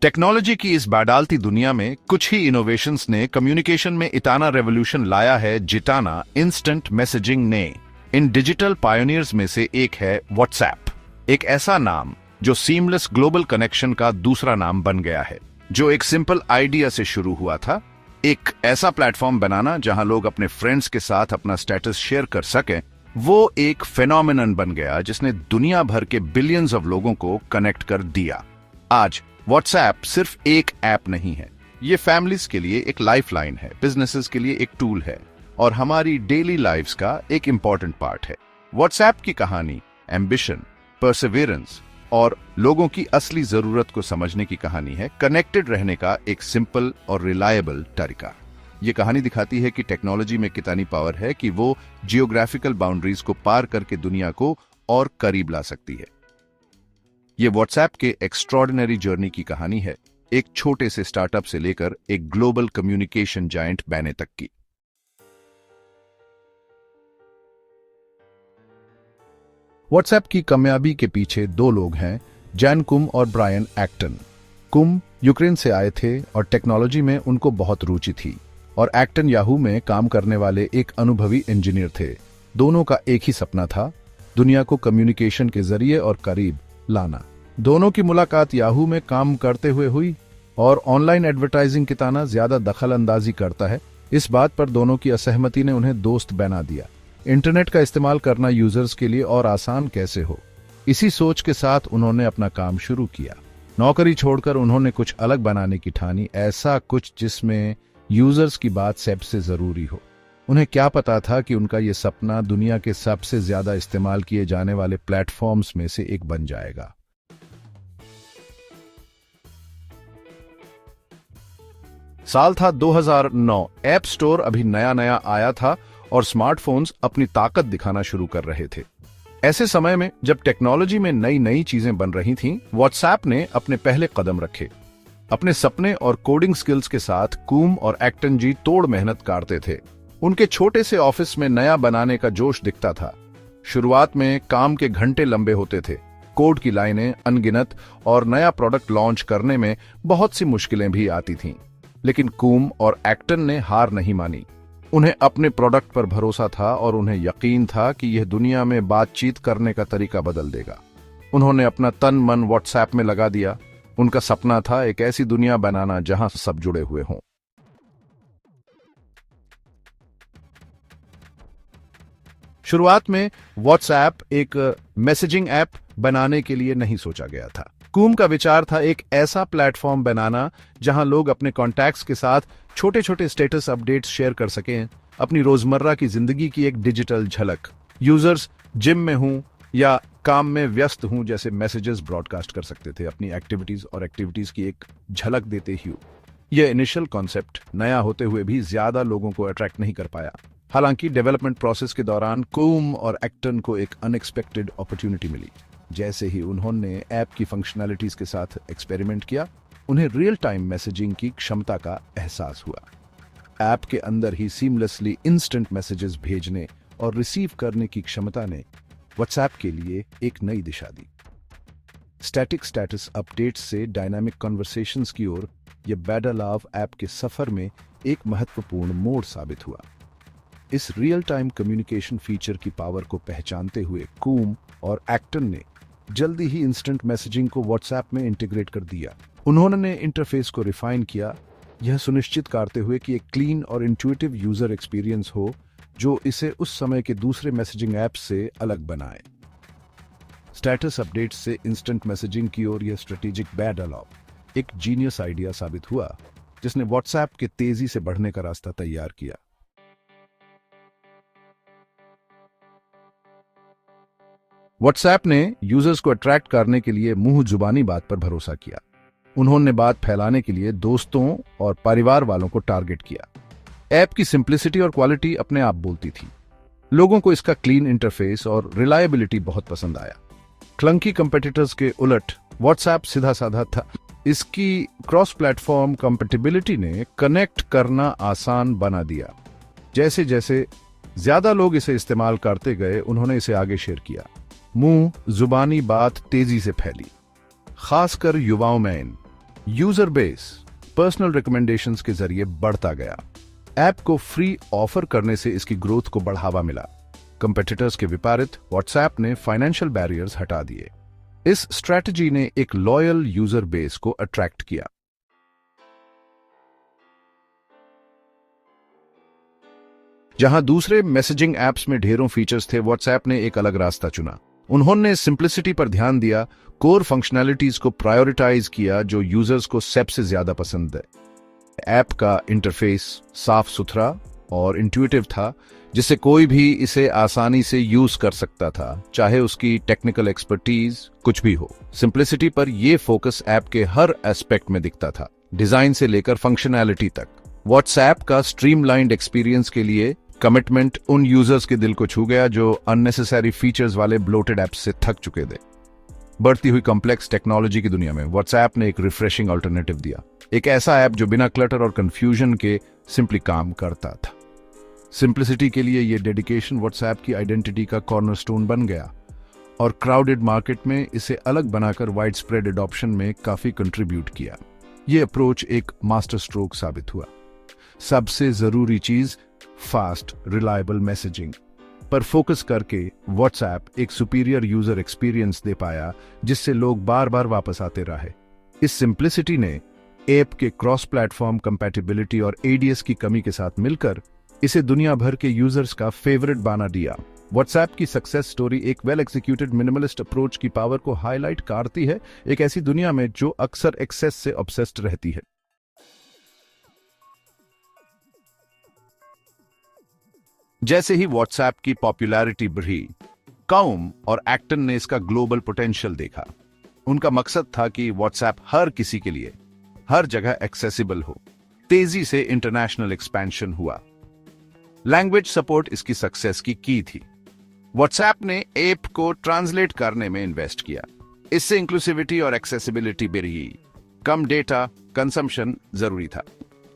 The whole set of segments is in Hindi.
टेक्नोलॉजी की इस बाडालती दुनिया में कुछ ही इनोवेशंस ने कम्युनिकेशन में इतना रेवोल्यूशन लाया है जिताना इंस्टेंट मैसेजिंग ने। इन डिजिटल पायोनियर्स में से एक है व्हाट्सएप, एक ऐसा नाम जो सीमलेस ग्लोबल कनेक्शन का दूसरा नाम बन गया है। जो एक सिंपल आइडिया से शुरू हुआ था, एक ऐसा प्लेटफॉर्म बनाना जहां लोग अपने फ्रेंड्स के साथ अपना स्टेटस शेयर कर सकें, वो एक फेनोमेनन बन गया जिसने दुनिया भर के बिलियंस ऑफ लोगों को कनेक्ट कर दिया। आज व्हाट्सएप सिर्फ एक ऐप नहीं है, ये फैमिलीज के लिए एक लाइफलाइन है, बिजनेसेस के लिए एक टूल है और हमारी डेली लाइफ्स का एक इंपॉर्टेंट पार्ट है। व्हाट्सएप की कहानी एम्बिशन, परसिवियरेंस और लोगों की असली जरूरत को समझने की कहानी है, कनेक्टेड रहने का एक सिंपल और रिलायबल तरीका। ये कहानी दिखाती है कि टेक्नोलॉजी में कितनी पावर है कि वो जियोग्राफिकल बाउंड्रीज को पार करके दुनिया को और करीब ला सकती है। ये व्हाट्सएप के एक्स्ट्रॉर्डिनरी जर्नी की कहानी है, एक छोटे से स्टार्टअप से लेकर एक ग्लोबल कम्युनिकेशन जायंट बने तक की। व्हाट्सएप की कामयाबी के पीछे दो लोग हैं, जैन कुम और ब्रायन एक्टन। कुम यूक्रेन से आए थे और टेक्नोलॉजी में उनको बहुत रुचि थी, और एक्टन याहू में काम करने वाले एक अनुभवी इंजीनियर थे। दोनों का एक ही सपना था, दुनिया को कम्युनिकेशन के जरिए और करीब लाना। दोनों की मुलाकात याहू में काम करते हुए हुई, और ऑनलाइन एडवर्टाइजिंग कितना ज्यादा दखल अंदाजी करता है, इस बात पर दोनों की असहमति ने उन्हें दोस्त बना दिया। इंटरनेट का इस्तेमाल करना यूजर्स के लिए और आसान कैसे हो, इसी सोच के साथ उन्होंने अपना काम शुरू किया। नौकरी छोड़कर उन्होंने कुछ अलग बनाने की ठानी, ऐसा कुछ जिसमें यूजर्स की बात सबसे जरूरी हो। उन्हें क्या पता था कि उनका यह सपना दुनिया के सबसे ज्यादा इस्तेमाल किए जाने वाले प्लेटफॉर्म्स में से एक बन जाएगा। साल था 2009। ऐप स्टोर अभी नया नया आया था और स्मार्टफोन्स अपनी ताकत दिखाना शुरू कर रहे थे। ऐसे समय में जब टेक्नोलॉजी में नई नई चीजें बन रही थीं, व्हाट्सएप ने अपने पहले कदम रखे। अपने सपने और कोडिंग स्किल्स के साथ कुम और एक्टन जी तोड़ मेहनत करते थे। उनके छोटे से ऑफिस में नया बनाने का जोश दिखता था। शुरुआत में काम के घंटे लंबे होते थे, कोड की लाइनें अनगिनत और नया प्रोडक्ट लॉन्च करने में बहुत सी मुश्किलें भी आती थीं। लेकिन कुम और एक्टन ने हार नहीं मानी। उन्हें अपने प्रोडक्ट पर भरोसा था और उन्हें यकीन था कि यह दुनिया में बातचीत करने का तरीका बदल देगा। उन्होंने अपना तन मन व्हाट्सएप में लगा दिया। उनका सपना था एक ऐसी दुनिया बनाना जहां सब जुड़े हुए हों। शुरुआत में व्हाट्सएप एक मैसेजिंग ऐप बनाने के लिए नहीं सोचा गया था। कुम का विचार था एक ऐसा प्लेटफॉर्म बनाना जहां लोग अपने कॉन्टैक्ट्स के साथ छोटे छोटे स्टेटस अपडेट्स शेयर कर सकें, अपनी रोजमर्रा की जिंदगी की एक डिजिटल झलक। यूजर्स जिम में हूं या काम में व्यस्त हूं जैसे मैसेजेस ब्रॉडकास्ट कर सकते थे, अपनी एक्टिविटीज की एक झलक देते ही। यह इनिशियल कॉन्सेप्ट नया होते हुए भी ज्यादा लोगों को अट्रैक्ट नहीं कर पाया। हालांकि डेवलपमेंट प्रोसेस के दौरान कुम और एक्टन को एक अनएक्सपेक्टेड अपॉर्चुनिटी मिली। जैसे ही उन्होंने ऐप की फंक्शनैलिटीज के साथ एक्सपेरिमेंट किया, उन्हें रियल टाइम मैसेजिंग की क्षमता का एहसास हुआ। ऐप के अंदर ही सीमलेसली इंस्टेंट मैसेजेस भेजने और रिसीव करने की क्षमता ने व्हाट्सएप के लिए एक नई दिशा दी। स्टैटिक स्टेटस अपडेट्स से डायनामिक कन्वर्सेशंस की ओर यह बेडलाव ऐप के सफर में एक महत्वपूर्ण मोड़ साबित हुआ। इस रियल टाइम कम्युनिकेशन फीचर की पावर को पहचानते हुए कुम और एक्टन ने जल्दी ही इंस्टेंट मैसेजिंग को व्हाट्सएप में इंटीग्रेट कर दिया। उन्होंने इंटरफेस को रिफाइन किया, यह सुनिश्चित करते हुए कि एक क्लीन और इंट्यूटिव यूजर एक्सपीरियंस हो जो इसे उस समय के दूसरे मैसेजिंग ऐप्स से अलग बनाए। स्टेटस अपडेट्स से इंस्टेंट मैसेजिंग की ओर यह स्ट्रेटेजिक बेडलाव एक जीनियस आइडिया साबित हुआ, जिसने व्हाट्सएप के तेजी से बढ़ने का रास्ता तैयार किया। व्हाट्सएप ने यूजर्स को अट्रैक्ट करने के लिए मुंह जुबानी बात पर भरोसा किया। उन्होंने बात फैलाने के लिए दोस्तों और परिवार वालों को टारगेट किया। ऐप की सिंप्लिसिटी और क्वालिटी अपने आप बोलती थी। लोगों को इसका क्लीन इंटरफेस और रिलायबिलिटी बहुत पसंद आया। क्लंकी कंपेटिटर्स के उलट व्हाट्सएप सीधा साधा था। इसकी क्रॉस प्लेटफॉर्म कंपेटिबिलिटी ने कनेक्ट करना आसान बना दिया। जैसे जैसे ज्यादा लोग इसे इस्तेमाल करते गए, उन्होंने इसे आगे शेयर किया। मुंह जुबानी बात तेजी से फैली, खासकर युवाओं में। यूजर बेस पर्सनल रिकमेंडेशंस के जरिए बढ़ता गया। ऐप को फ्री ऑफर करने से इसकी ग्रोथ को बढ़ावा मिला। कंपेटिटर्स के विपरीत व्हाट्सएप ने फाइनेंशियल बैरियर्स हटा दिए। इस स्ट्रैटेजी ने एक लॉयल यूजर बेस को अट्रैक्ट किया। जहां दूसरे मैसेजिंग ऐप्स में ढेरों फीचर्स थे, व्हाट्सएप ने एक अलग रास्ता चुना। उन्होंने सिंप्लिसिटी पर ध्यान दिया, कोर फंक्शनैलिटीज को प्रायोरिटाइज किया जो यूजर्स को सबसे ज्यादा पसंद है। ऐप का इंटरफेस साफ सुथरा और इंट्यूटिव था, जिससे कोई भी इसे आसानी से यूज कर सकता था, चाहे उसकी टेक्निकल एक्सपर्टीज कुछ भी हो। सिंप्लिसिटी पर यह फोकस ऐप के हर एस्पेक्ट में दिखता था, डिजाइन से लेकर फंक्शनैलिटी तक। व्हाट्सएप का स्ट्रीमलाइंड एक्सपीरियंस के लिए कमिटमेंट उन यूजर्स के दिल को छू गया जो अननेसेसरी फीचर्स वाले ब्लोटेड ऐप्स से थक चुके थे। बढ़ती हुई कॉम्प्लेक्स टेक्नोलॉजी की दुनिया में व्हाट्सएप ने एक रिफ्रेशिंग अल्टरनेटिव दिया, एक ऐसा ऐप जो बिना क्लटर और कंफ्यूजन के सिंपली काम करता था। सिंप्लिसिटी के लिए यह डेडिकेशन व्हाट्सएप की आइडेंटिटी का कॉर्नरस्टोन बन गया और क्राउडेड मार्केट में इसे अलग बनाकर वाइड स्प्रेड एडॉप्शन में काफी कंट्रीब्यूट किया। यह अप्रोच एक मास्टर स्ट्रोक साबित हुआ। सबसे जरूरी चीज फास्ट रिलायबल मैसेजिंग पर फोकस करके व्हाट्सएप एक सुपीरियर यूजर एक्सपीरियंस दे पाया, जिससे लोग बार बार वापस आते रहे। इस सिंप्लिसिटी ने ऐप के क्रॉस प्लेटफॉर्म कंपैटिबिलिटी और एडीएस की कमी के साथ मिलकर इसे दुनिया भर के यूजर्स का फेवरेट बना दिया। व्हाट्सएप की सक्सेस स्टोरी एक वेल एग्जीक्यूटेड मिनिमलिस्ट अप्रोच की पावर को हाईलाइट करती है, एक ऐसी दुनिया में जो अक्सर एक्सेस से ऑब्सेस्ड रहती है। जैसे ही व्हाट्सएप की पॉपुलैरिटी बढ़ी, कॉम और एक्टन ने इसका ग्लोबल पोटेंशियल देखा। उनका मकसद था कि व्हाट्सएप हर किसी के लिए हर जगह एक्सेसिबल हो। तेजी से इंटरनेशनल एक्सपेंशन हुआ। लैंग्वेज सपोर्ट इसकी सक्सेस की थी। व्हाट्सएप ने ऐप को ट्रांसलेट करने में इन्वेस्ट किया। इससे इंक्लूसिविटी और एक्सेसिबिलिटी बढ़ी। कम डेटा कंजम्पशन जरूरी था।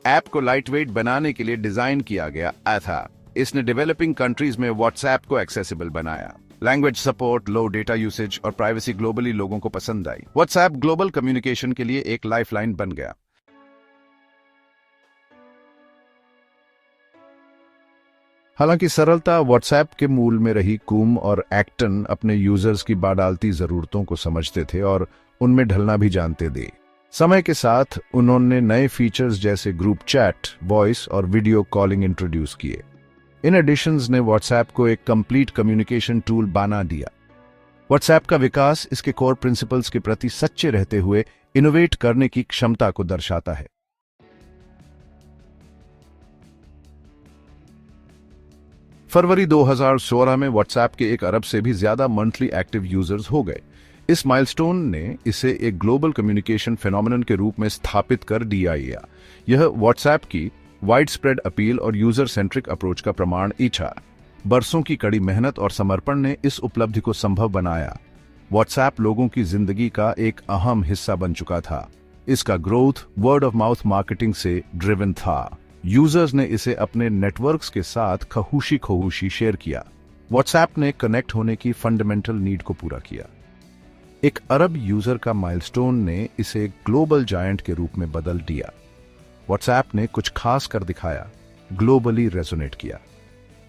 ऐप को लाइटवेट बनाने के लिए डिजाइन किया गया था। इसने डेवलपिंग कंट्रीज में व्हाट्सएप को एक्सेसिबल बनाया। लैंग्वेज सपोर्ट, लो डेटा यूसेज और प्राइवेसी ग्लोबली लोगों को पसंद आई। व्हाट्सएप ग्लोबल कम्युनिकेशन के लिए एक लाइफलाइन बन गया। हालांकि सरलता व्हाट्सएप के मूल में रही, कूम और एक्टन अपने यूजर्स की बाडालती जरूरतों को समझते थे और उनमें ढलना भी जानते थे। समय के साथ उन्होंने नए फीचर्स जैसे ग्रुप चैट, वॉइस और वीडियो कॉलिंग इंट्रोड्यूस किए। इन एडिशंस ने व्हाट्सएप को एक कंप्लीट कम्युनिकेशन टूल बना दिया। व्हाट्सएप का विकास इसके कोर प्रिंसिपल्स के प्रति सच्चे रहते हुए इनोवेट करने की क्षमता को दर्शाता है। फरवरी 2016 में व्हाट्सएप के 1 अरब से भी ज्यादा मंथली एक्टिव यूजर्स हो गए। इस माइलस्टोन ने इसे एक ग्लोबल कम्युनिकेशन फेनोमेनन के रूप में स्थापित कर दिया। यह व्हाट्सएप की वाइड स्प्रेड अपील और यूजर सेंट्रिक अप्रोच का प्रमाण था। बरसों की कड़ी मेहनत और समर्पण ने इस उपलब्धि को संभव बनाया। व्हाट्सएप लोगों की जिंदगी का एक अहम हिस्सा बन चुका था। इसका growth word of mouth marketing से ड्रिवन था। यूजर्स ने इसे अपने नेटवर्क्स के साथ खहुशी शेयर किया। व्हाट्सएप ने कनेक्ट होने की फंडामेंटल नीड को पूरा किया। 1 अरब यूजर का माइलस्टोन ने इसे ग्लोबल जायंट के रूप में बदल दिया। व्हाट्सएप ने कुछ खास कर दिखाया, ग्लोबली रेजोनेट किया।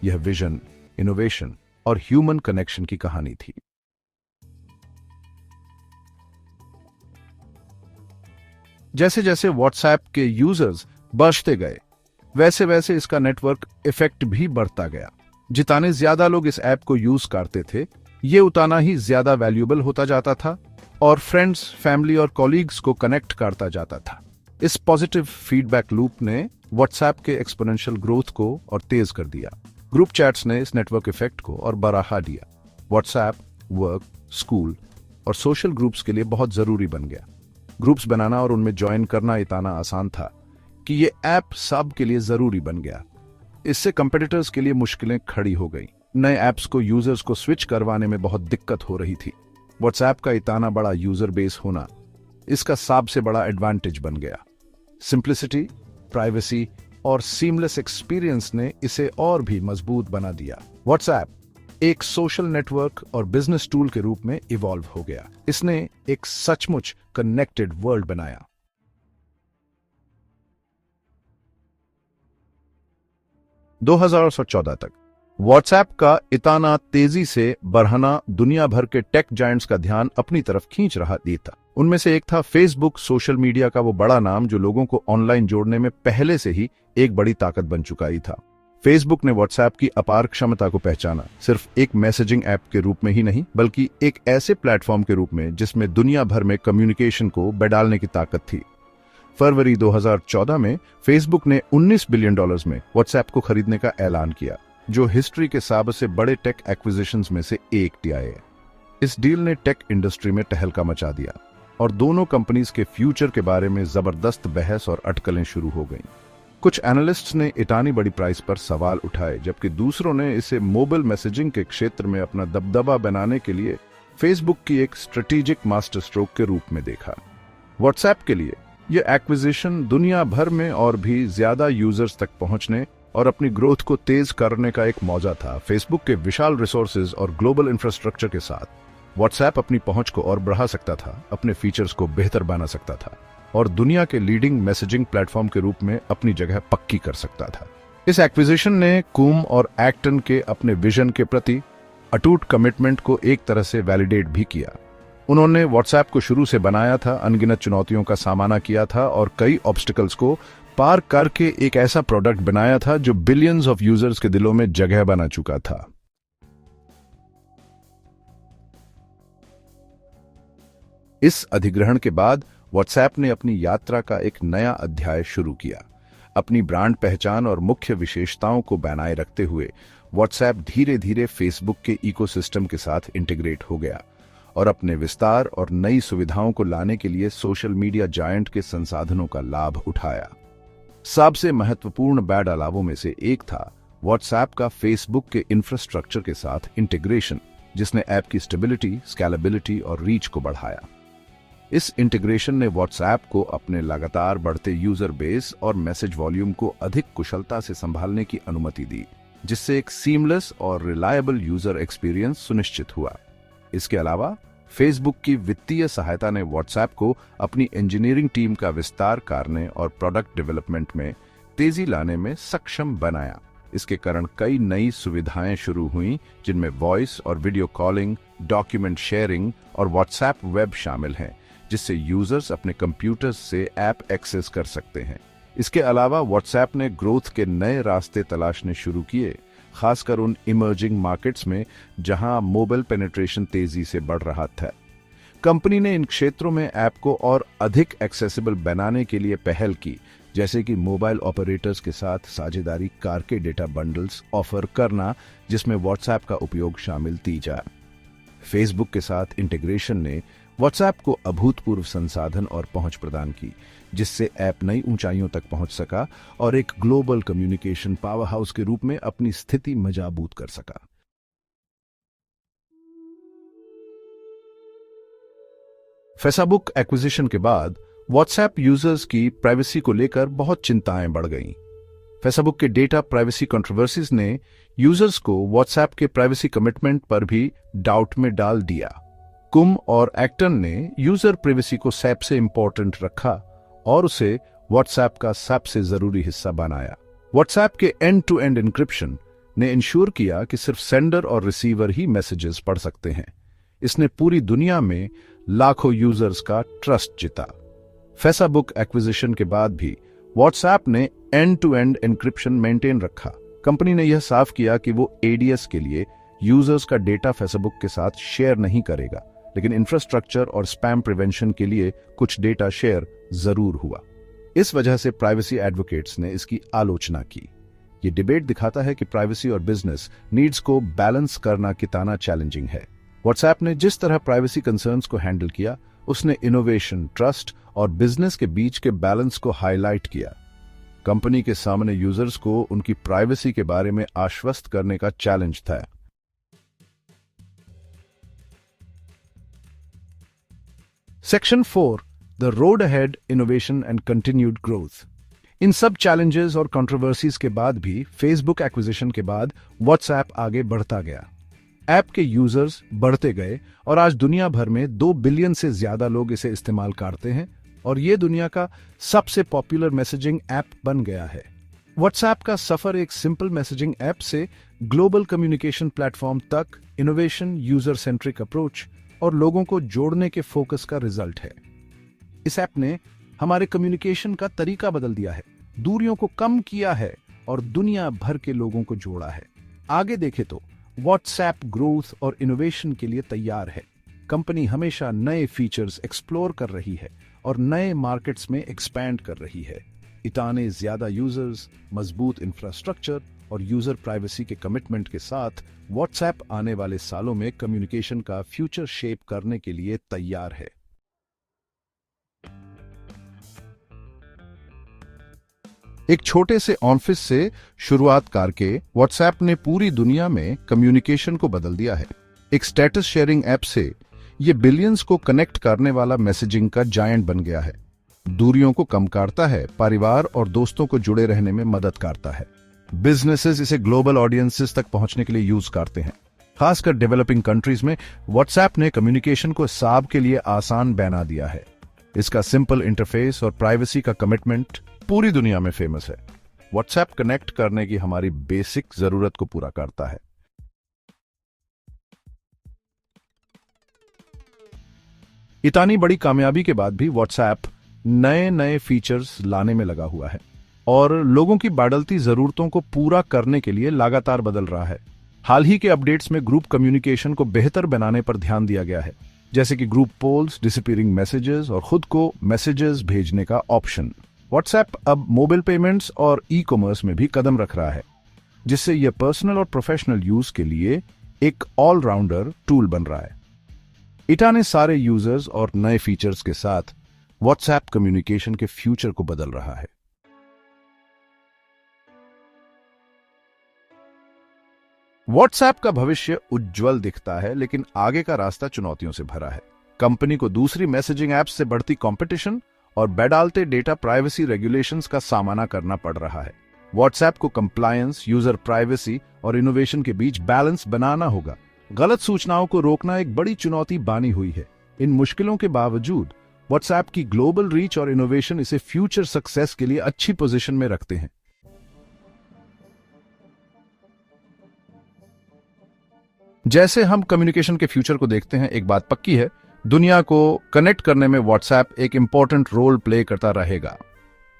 यह विजन, इनोवेशन और ह्यूमन कनेक्शन की कहानी थी। जैसे जैसे व्हाट्सएप के यूजर्स बढ़ते गए, वैसे वैसे इसका नेटवर्क इफेक्ट भी बढ़ता गया। जितने ज्यादा लोग इस ऐप को यूज करते थे, ये उतना ही ज्यादा वैल्यूएबल होता जाता था और फ्रेंड्स, फैमिली और कॉलीग्स को कनेक्ट करता जाता था। इस पॉजिटिव फीडबैक लूप ने व्हाट्सएप के एक्सपोनेंशियल ग्रोथ को और तेज कर दिया। ग्रुप चैट्स ने इस नेटवर्क इफेक्ट को और बढ़ा दिया। व्हाट्सएप वर्क, स्कूल और सोशल ग्रुप्स के लिए बहुत जरूरी बन गया। ग्रुप्स बनाना और उनमें ज्वाइन करना इतना आसान था कि ये ऐप सब के लिए जरूरी बन गया। इससे कंपेटिटर्स के लिए मुश्किलें खड़ी हो गई। नए ऐप्स को यूजर्स को स्विच करवाने में बहुत दिक्कत हो रही थी। व्हाट्सएप का इतना बड़ा यूजर बेस होना इसका सबसे बड़ा एडवांटेज बन गया। सिंप्लिसिटी, प्राइवेसी और सीमलेस एक्सपीरियंस ने इसे और भी मजबूत बना दिया। व्हाट्सएप एक सोशल नेटवर्क और बिजनेस टूल के रूप में इवॉल्व हो गया। इसने एक सचमुच कनेक्टेड वर्ल्ड बनाया। 2014 तक व्हाट्सएप का इतना तेजी से बढ़ना दुनिया भर के टेक जायंट्स का ध्यान अपनी तरफ खींच रहा था। उनमें से एक था फेसबुक, सोशल मीडिया का वो बड़ा नाम जो लोगों को ऑनलाइन जोड़ने में पहले से ही एक बड़ी ताकत बन चुका ही था। फेसबुक ने व्हाट्सएप की अपार क्षमता को पहचाना, सिर्फ एक मैसेजिंग ऐप के रूप में ही नहीं बल्कि एक ऐसे प्लेटफॉर्म के रूप में जिसमें दुनिया भर में कम्युनिकेशन को बढ़ाने की ताकत थी। फरवरी 2014 में फेसबुक ने $19 बिलियन में व्हाट्सएप को खरीदने का ऐलान किया, जो हिस्ट्री के सबसे बड़े टेक एक्विजिशंस में से एक है। इस डील ने टेक इंडस्ट्री में तहलका मचा दिया और दोनों कंपनीज के फ्यूचर के बारे में जबरदस्त बहस और अटकलें शुरू हो गईं। कुछ एनालिस्ट्स ने इतनी बड़ी प्राइस पर सवाल उठाए, जबकि दूसरों ने इसे मोबाइल मैसेजिंग के क्षेत्र में अपना दबदबा बनाने के लिए फेसबुक की एक स्ट्रेटेजिक मास्टर स्ट्रोक के रूप में देखा। व्हाट्सएप के लिए यह एक्विजिशन दुनिया भर में और भी ज्यादा यूजर्स तक पहुंचने और अपनी ग्रोथ को तेज करने का एक मौका था। फेसबुक के विशाल रिसोर्सेज और ग्लोबल इंफ्रास्ट्रक्चर के साथ व्हाट्सएप अपनी पहुंच को और बढ़ा सकता था, अपने फीचर्स को बेहतर बना सकता था और दुनिया के लीडिंग मैसेजिंग प्लेटफॉर्म के रूप में अपनी जगह पक्की कर सकता था। इस एक्विजिशन ने कूम और एक्टन के अपने विजन के प्रति अटूट कमिटमेंट को एक तरह से वैलिडेट भी किया। उन्होंने व्हाट्सएप को शुरू से बनाया था, अनगिनत चुनौतियों का सामना किया था और कई ऑब्स्टिकल्स को पार करके एक ऐसा प्रोडक्ट बनाया था जो बिलियंस ऑफ यूजर्स के दिलों में जगह बना चुका था। इस अधिग्रहण के बाद व्हाट्सएप ने अपनी यात्रा का एक नया अध्याय शुरू किया। अपनी ब्रांड पहचान और मुख्य विशेषताओं को बनाए रखते हुए व्हाट्सएप धीरे धीरे फेसबुक के इकोसिस्टम के साथ इंटीग्रेट हो गया और अपने विस्तार और नई सुविधाओं को लाने के लिए सोशल मीडिया जायंट के संसाधनों का लाभ उठाया। सबसे महत्वपूर्ण बदलावों में से एक था व्हाट्सएप का फेसबुक के इंफ्रास्ट्रक्चर के साथ इंटीग्रेशन, जिसने ऐप की स्टेबिलिटी, स्केलेबिलिटी और रीच को बढ़ाया। इस इंटीग्रेशन ने व्हाट्सएप को अपने लगातार बढ़ते यूजर बेस और मैसेज वॉल्यूम को अधिक कुशलता से संभालने की अनुमति दी, जिससे एक सीमलेस और रिलायबल यूजर एक्सपीरियंस सुनिश्चित हुआ। इसके अलावा फेसबुक की वित्तीय सहायता ने व्हाट्सएप को अपनी इंजीनियरिंग टीम का विस्तार करने और प्रोडक्ट डेवलपमेंट में तेजी लाने में सक्षम बनाया। इसके कारण कई नई सुविधाएं शुरू हुई, जिनमें वॉइस और वीडियो कॉलिंग, डॉक्यूमेंट शेयरिंग और व्हाट्सएप वेब शामिल हैं, जिससे यूजर्स अपने कंप्यूटर्स से ऐप एक्सेस कर सकते हैं। इसके अलावा व्हाट्सएप ने ग्रोथ के नए रास्ते तलाशने शुरू किए, खासकर उन इमर्जिंग मार्केट्स में जहां मोबाइल पेनिट्रेशन तेजी से बढ़ रहा था। कंपनी ने इन क्षेत्रों में ऐप को और अधिक एक्सेसिबल बनाने के लिए पहल की, जैसे कि मोबाइल ऑपरेटर्स के साथ साझेदारी करके डेटा बंडल्स ऑफर करना, जिसमें व्हाट्सएप का उपयोग शामिल की जाए। फेसबुक के साथ इंटीग्रेशन ने व्हाट्सएप को अभूतपूर्व संसाधन और पहुंच प्रदान की, जिससे ऐप नई ऊंचाइयों तक पहुंच सका और एक ग्लोबल कम्युनिकेशन पावर हाउस के रूप में अपनी स्थिति मजबूत कर सका। फेसबुक एक्विजिशन के बाद व्हाट्सएप यूजर्स की प्राइवेसी को लेकर बहुत चिंताएं बढ़ गईं। फेसबुक के डेटा प्राइवेसी कंट्रोवर्सीज ने यूजर्स को व्हाट्सएप के प्राइवेसी कमिटमेंट पर भी डाउट में डाल दिया। कुम और एक्टन ने यूजर प्राइवेसी को सबसे इंपॉर्टेंट रखा और उसे व्हाट्सएप का सबसे जरूरी हिस्सा बनाया। व्हाट्सएप के एंड टू एंड एन्क्रिप्शन ने इंश्योर किया कि सिर्फ सेंडर और रिसीवर ही मैसेजेस पढ़ सकते हैं। इसने पूरी दुनिया में लाखों यूजर्स का ट्रस्ट जीता। फेसबुक एक्विजिशन के बाद भी व्हाट्सएप ने end to end encryption maintain रखा। कंपनी ने यह साफ किया कि वो एडीएस के लिए यूजर्स का डेटा फेसबुक के साथ शेयर नहीं करेगा, लेकिन इंफ्रास्ट्रक्चर और स्पैम प्रिवेंशन के लिए कुछ डेटा शेयर जरूर हुआ। इस वजह से प्राइवेसी एडवोकेट्स ने इसकी आलोचना की। यह डिबेट दिखाता है कि प्राइवेसी और बिजनेस नीड्स को बैलेंस करना कितना चैलेंजिंग है। व्हाट्सएप ने जिस तरह प्राइवेसी कंसर्न्स को हैंडल किया, उसने इनोवेशन, ट्रस्ट और बिजनेस के बीच के बैलेंस को हाईलाइट किया। कंपनी के सामने यूजर्स को उनकी प्राइवेसी के बारे में आश्वस्त करने का चैलेंज था। Section 4, the road ahead, innovation and continued growth. इन सब चैलेंजेस और कंट्रोवर्सीज के बाद भी फेसबुक एक्विजिशन के बाद व्हाट्सएप आगे बढ़ता गया। ऐप के यूजर्स बढ़ते गए और आज दुनिया भर में 2 बिलियन से ज्यादा लोग इसे इस्तेमाल करते हैं और ये दुनिया का सबसे पॉपुलर मैसेजिंग ऐप बन गया है। व्हाट्सएप का सफर एक सिंपल मैसेजिंग ऐप से ग्लोबल कम्युनिकेशन प्लेटफॉर्म तक इनोवेशन, यूजर सेंट्रिक अप्रोच और लोगों को जोड़ने के फोकस का रिजल्ट है। इस ऐप ने हमारे कम्युनिकेशन का तरीका बदल दिया है, दूरियों को कम किया है और दुनिया भर के लोगों को जोड़ा है। आगे देखें तो व्हाट्सएप ग्रोथ और इनोवेशन के लिए तैयार है। कंपनी हमेशा नए फीचर्स एक्सप्लोर कर रही है और नए मार्केट्स में एक्सपैंड कर रही है। इतने ज्यादा यूजर्स, मजबूत इंफ्रास्ट्रक्चर और यूजर प्राइवेसी के कमिटमेंट के साथ व्हाट्सएप आने वाले सालों में कम्युनिकेशन का फ्यूचर शेप करने के लिए तैयार है। एक छोटे से ऑफिस से शुरुआत करके व्हाट्सएप ने पूरी दुनिया में कम्युनिकेशन को बदल दिया है। एक स्टेटस शेयरिंग ऐप से ये बिलियंस को कनेक्ट करने वाला मैसेजिंग का जायंट बन गया है। दूरियों को कम करता है, परिवार और दोस्तों को जुड़े रहने में मदद करता है। बिजनेसेस इसे ग्लोबल ऑडियंसेस तक पहुंचने के लिए यूज करते हैं। खासकर डेवलपिंग कंट्रीज में व्हाट्सएप ने कम्युनिकेशन को सब के लिए आसान बना दिया है। इसका सिंपल इंटरफेस और प्राइवेसी का कमिटमेंट पूरी दुनिया में फेमस है। व्हाट्सएप कनेक्ट करने की हमारी बेसिक जरूरत को पूरा करता है। इतनी बड़ी कामयाबी के बाद भी व्हाट्सएप नए नए फीचर्स लाने में लगा हुआ है और लोगों की बढ़ती जरूरतों को पूरा करने के लिए लगातार बदल रहा है। हाल ही के अपडेट्स में ग्रुप कम्युनिकेशन को बेहतर बनाने पर ध्यान दिया गया है, जैसे कि ग्रुप पोल्स, डिसअपीयरिंग मैसेजेस और खुद को मैसेजेस भेजने का ऑप्शन। व्हाट्सएप अब मोबाइल पेमेंट्स और ई कॉमर्स में भी कदम रख रहा है, जिससे यह पर्सनल और प्रोफेशनल यूज के लिए एक ऑलराउंडर टूल बन रहा है। इतने सारे यूजर्स और नए फीचर्स के साथ व्हाट्सएप कम्युनिकेशन के फ्यूचर को बदल रहा है। व्हाट्सएप का भविष्य उज्जवल दिखता है, लेकिन आगे का रास्ता चुनौतियों से भरा है। कंपनी को दूसरी मैसेजिंग ऐप्स से बढ़ती कंपटीशन और बढ़ते डेटा प्राइवेसी रेगुलेशंस का सामना करना पड़ रहा है। व्हाट्सएप को कंप्लायंस, यूजर प्राइवेसी और इनोवेशन के बीच बैलेंस बनाना होगा। गलत सूचनाओं को रोकना एक बड़ी चुनौती बनी हुई है। इन मुश्किलों के बावजूद व्हाट्सएप की ग्लोबल रीच और इनोवेशन इसे फ्यूचर सक्सेस के लिए अच्छी पोजीशन में रखते हैं। जैसे हम कम्युनिकेशन के फ्यूचर को देखते हैं, एक बात पक्की है, दुनिया को कनेक्ट करने में व्हाट्सएप एक इंपॉर्टेंट रोल प्ले करता रहेगा।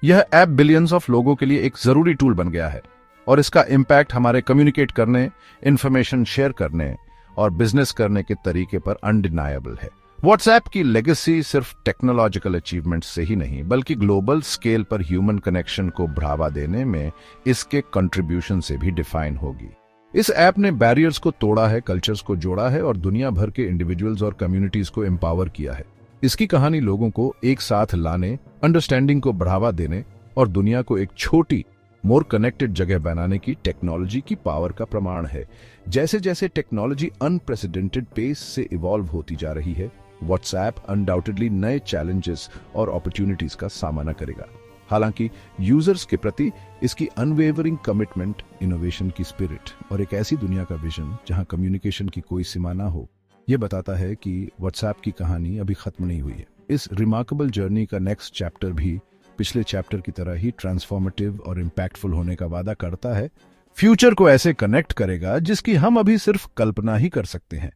यह ऐप बिलियंस ऑफ लोगों के लिए एक जरूरी टूल बन गया है और इसका इम्पैक्ट हमारे कम्युनिकेट करने, इंफॉर्मेशन शेयर करने और बिजनेस करने के तरीके पर अनडिनायबल है। व्हाट्सएप की लेगेसी सिर्फ टेक्नोलॉजिकल अचीवमेंट से ही नहीं, बल्कि ग्लोबल स्केल पर ह्यूमन कनेक्शन को बढ़ावा देने में इसके कंट्रीब्यूशन से भी डिफाइन होगी। इस ऐप ने बैरियर्स को तोड़ा है, कल्चर्स को जोड़ा है और दुनिया भर के इंडिविजुअल्स और कम्युनिटीज को एम्पावर किया है। इसकी कहानी लोगों को एक साथ लाने, अंडरस्टैंडिंग को बढ़ावा देने और दुनिया को एक छोटी, मोर कनेक्टेड जगह बनाने की टेक्नोलॉजी की पावर का प्रमाण है। जैसे जैसे टेक्नोलॉजी अनप्रेसिडेंटेड पेस से इवॉल्व होती जा रही है, व्हाट्सएप अनडाउटेडली नए चैलेंजेस और अपॉर्चुनिटीज का सामना करेगा। हालांकि यूजर्स के प्रति इसकी अनवेवरिंग कमिटमेंट, इनोवेशन की स्पिरिट और एक ऐसी दुनिया का विजन जहां कम्युनिकेशन की कोई सीमा ना हो, यह बताता है कि व्हाट्सएप की कहानी अभी खत्म नहीं हुई है। इस रिमार्केबल जर्नी का नेक्स्ट चैप्टर भी पिछले चैप्टर की तरह ही ट्रांसफॉर्मेटिव और इम्पैक्टफुल होने का वादा करता है। फ्यूचर को ऐसे कनेक्ट करेगा जिसकी हम अभी सिर्फ कल्पना ही कर सकते हैं।